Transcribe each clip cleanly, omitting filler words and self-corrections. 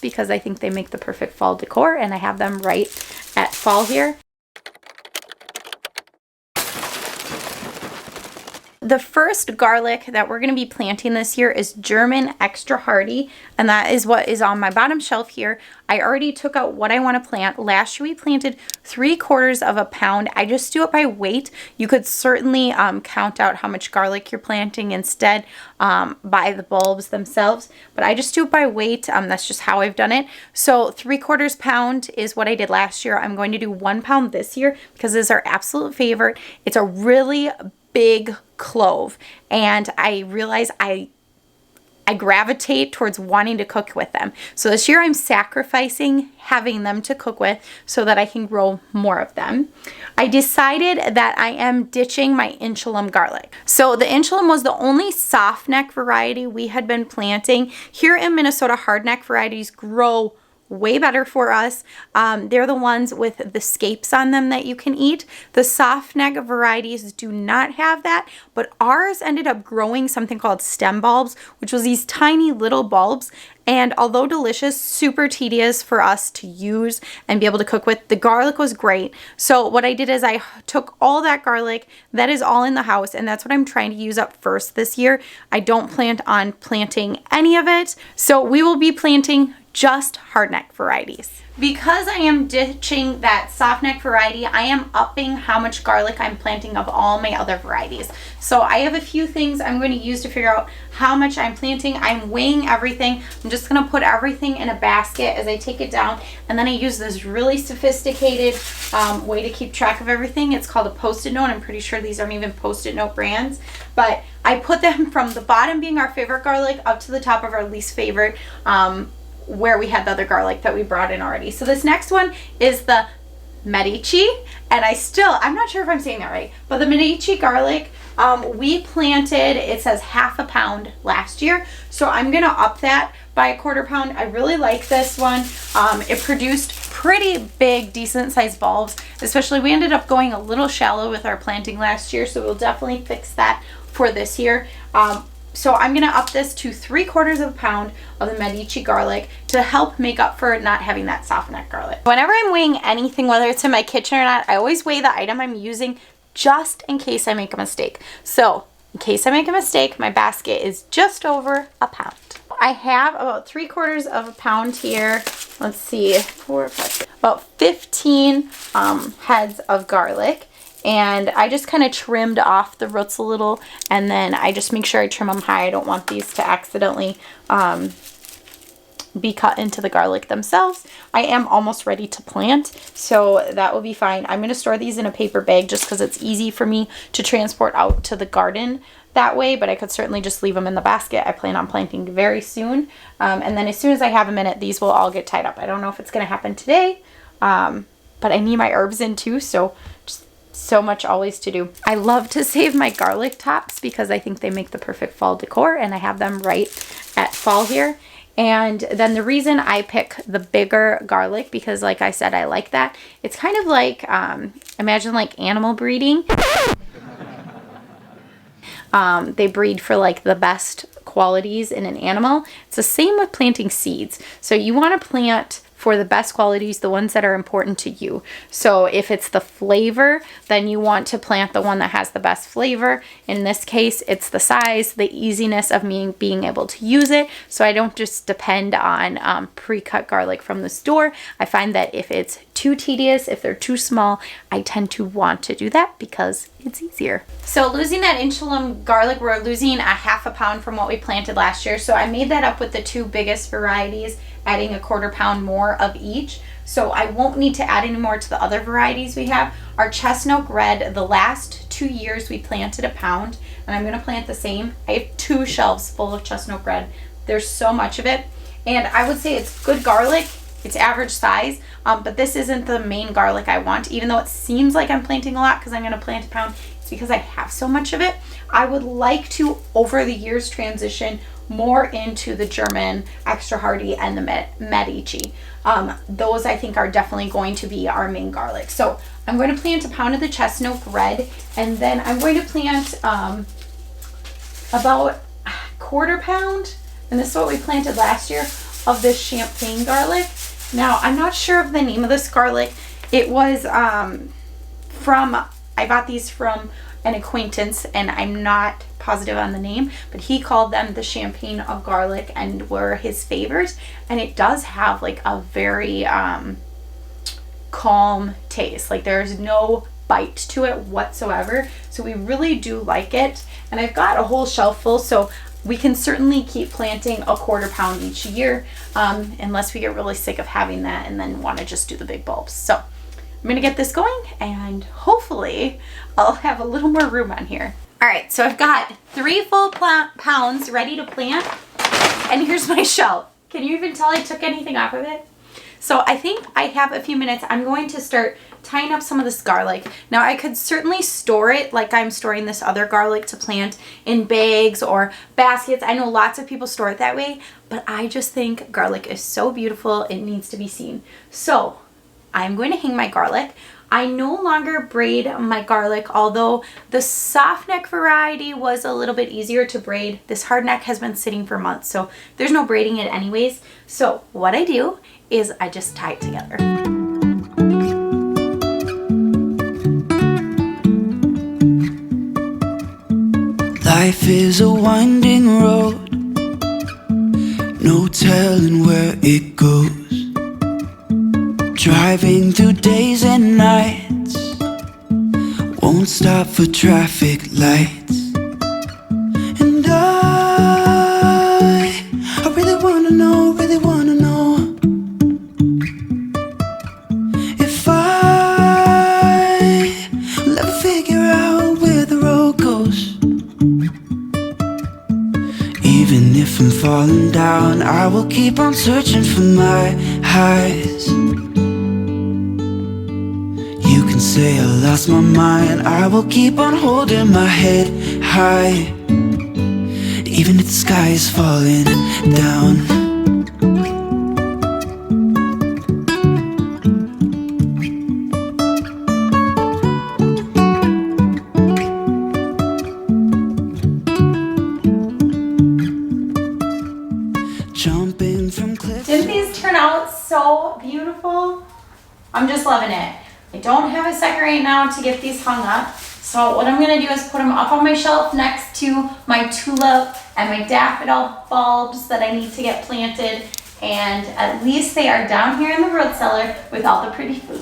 because I think they make the perfect fall decor, and I have them right at fall here. The first garlic that we're going to be planting this year is German extra hardy, and that is what is on my bottom shelf here. I already took out what I want to plant. Last year we planted 3/4 of a pound. I just do it by weight. You could certainly count out how much garlic you're planting instead by the bulbs themselves, but I just do it by weight. That's just how I've done it. So 3/4 pound is what I did last year. I'm going to do 1 pound this year because this is our absolute favorite. It's a really big clove, and I realize I gravitate towards wanting to cook with them. So this year I'm sacrificing having them to cook with so that I can grow more of them. I decided that I am ditching my insulum garlic. So the insulum was the only soft neck variety we had been planting. Here in Minnesota, hard neck varieties grow way better for us. They're the ones with the scapes on them that you can eat. The soft neck varieties do not have that, but ours ended up growing something called stem bulbs, which was these tiny little bulbs. And although delicious, super tedious for us to use and be able to cook with. The garlic was great. So what I did is I took all that garlic that is all in the house, and that's what I'm trying to use up first this year. I don't plan on planting any of it. So we will be planting just hardneck varieties. Because I am ditching that softneck variety, I am upping how much garlic I'm planting of all my other varieties. So I have a few things I'm going to use to figure out how much I'm planting. I'm weighing everything. I'm just going to put everything in a basket as I take it down, and then I use this really sophisticated way to keep track of everything. It's called a Post-it note. I'm pretty sure these aren't even Post-it note brands, but I put them from the bottom being our favorite garlic up to the top of our least favorite, where we had the other garlic that we brought in already. So this next one is the Medici, and I'm not sure if I'm saying that right, but the Medici garlic, we planted, it says 1/2 pound last year, so I'm gonna up that by 1/4 pound. I really like this one. It produced pretty big, decent sized bulbs, especially we ended up going a little shallow with our planting last year, so we'll definitely fix that for this year. So I'm going to up this to 3/4 pound of the Medici garlic to help make up for not having that soft neck garlic. Whenever I'm weighing anything, whether it's in my kitchen or not, I always weigh the item I'm using just in case I make a mistake. So in case I make a mistake, my basket is just over a pound. I have about 3/4 pound here. Let's see, 4, 5, about 15 heads of garlic. And I just kind of trimmed off the roots a little, and then I just make sure I trim them high. I don't want these to accidentally be cut into the garlic themselves. I am almost ready to plant, so that will be fine. I'm going to store these in a paper bag just because it's easy for me to transport out to the garden that way, but I could certainly just leave them in the basket. I plan on planting very soon, and then as soon as I have a minute, these will all get tied up. I don't know if it's going to happen today, but I need my herbs in too, so just so much always to do. I love to save my garlic tops because I think they make the perfect fall decor, and I have them right at fall here. And then the reason I pick the bigger garlic, because like I said, I like that. It's kind of like, imagine like animal breeding. They breed for like the best qualities in an animal. It's the same with planting seeds. So you want to plant for the best qualities, the ones that are important to you. So if it's the flavor, then you want to plant the one that has the best flavor. In this case, it's the size, the easiness of me being able to use it. So I don't just depend on pre-cut garlic from the store. I find that if it's too tedious, if they're too small, I tend to want to do that because it's easier. So losing that insulum garlic, we're losing 1/2 pound from what we planted last year. So I made that up with the 2 biggest varieties, adding 1/4 pound more of each. So I won't need to add any more to the other varieties we have. Our chestnut red, the last 2 years we planted 1 pound, and I'm going to plant the same. I have 2 shelves full of chestnut red. There's so much of it, and I would say it's good garlic. It's average size, but this isn't the main garlic I want, even though it seems like I'm planting a lot because I'm going to plant 1 pound. It's because I have so much of it. I would like to, over the years, transition more into the German extra hardy and the Medici. Those I think are definitely going to be our main garlic. So I'm going to plant 1 pound of the chestnut red, and then I'm going to plant about 1/4 pound, and this is what we planted last year, of this champagne garlic. Now, I'm not sure of the name of this garlic. It was I got these from an acquaintance, and I'm not positive on the name, but he called them the champagne of garlic and were his favorites. And it does have like a very calm taste. Like there's no bite to it whatsoever. So we really do like it. And I've got a whole shelf full, so we can certainly keep planting a 1/4 pound each year, unless we get really sick of having that and then want to just do the big bulbs. So I'm gonna get this going, and hopefully I'll have a little more room on here. All right, so I've got 3 full pounds ready to plant, and here's my shelf. Can you even tell I took anything off of it? So I think I have a few minutes. I'm going to start tying up some of this garlic. Now I could certainly store it like I'm storing this other garlic to plant in bags or baskets. I know lots of people store it that way, but I just think garlic is so beautiful, it needs to be seen. So I'm going to hang my garlic. I no longer braid my garlic, although the soft neck variety was a little bit easier to braid. This hard neck has been sitting for months, so there's no braiding it anyways. So what I do is I just tie it together. Life is a winding road, no telling where it goes. Driving through days and nights, won't stop for traffic lights. And I really wanna know, if I'll ever figure out where the road goes. Even if I'm falling down, I will keep on searching for my highs. You can say I lost my mind, I will keep on holding my head high, even if the sky is falling down. Jumping from cliffs. Didn't these turn out so beautiful? I'm just loving it. I don't have a second right now to get these hung up. So what I'm gonna do is put them up on my shelf next to my tulip and my daffodil bulbs that I need to get planted. And at least they are down here in the root cellar with all the pretty food.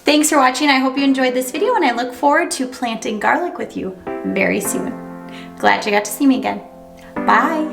Thanks for watching. I hope you enjoyed this video, and I look forward to planting garlic with you very soon. Glad you got to see me again. Bye.